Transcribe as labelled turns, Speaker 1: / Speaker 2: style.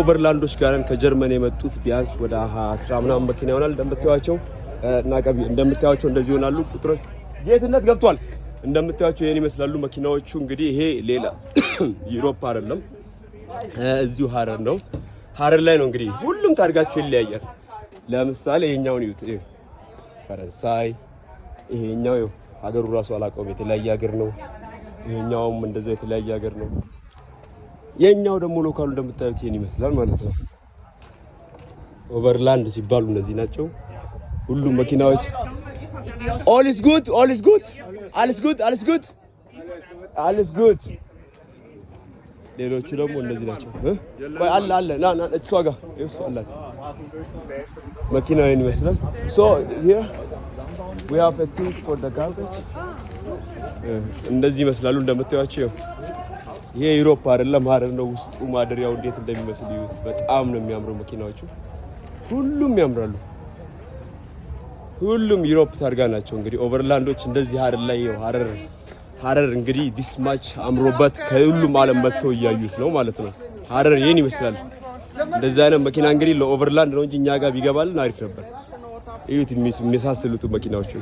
Speaker 1: ኦቨርላንዶች ጋርን ከጀርመን የመጡት ቢያንስ ወደ 10 ምናምን መኪና ይሆናል እንደምታዩቸው እንደዚህ ይሆናሉ ቁጥሮች ጌትነት ገብቷል እንደምታዩቸው ይሄን ይመስላሉ መኪናዎቹ እንግዲህ ይሄ ሌላ ዩሮፕ አይደለም እዚሁ ሀረር ነው ሀረር ላይ ነው እንግዲህ ሁሉም ታርጋቸው ይለያያል ለምሳሌ ይሄኛውን ይዩት ፈረንሳይ ይሄኛው ሀገሩ ራሱ አላቀውም የተለያየ ሀገር ነው ይሄኛውም እንደዛ የተለያየ ሀገር ነው የኛው ደግሞ ሎካሉ እንደምታዩት ይሄን ይመስላል ማለት ነው ኦቨርላንድ ሲባሉ እነዚህ ናቸው ሁሉም መኪናዎች all is good alles good ሌሎቹ ደግሞ እነዚህ ናቸው ቆይ አለ ና እሱ ጋር እሱ አላት መኪናው ይሄን ይመስላል so here we have a thing for the garbage እንደዚህ ይመስላሉ እንደምታዩቸው ይሄ ዩሮፕ አይደለም ሀረር ነው ውስጡ ማደሪያው እንዴት እንደሚመስል ይዩት በጣም ነው የሚያምሩ መኪናዎቹ ሁሉም ያምራሉ ሁሉም ዩሮፕ ታርጋ ናቸው እንግዲህ ኦቨርላንዶች እንደዚህ ሀረር ላይ ሀረር እንግዲህ this much አምሮበት ከሁሉም ዓለም መጥተው ያዩት ነው ማለት ነው ሀረር ይሄን ይመስላል እንደዛ አይነት መኪና እንግዲህ ለኦቨርላንድ ነው እንጂ እኛ ጋር ቢገባልን አሪፍ ነበር እዩት የሚሳሰሉት መኪናዎቹ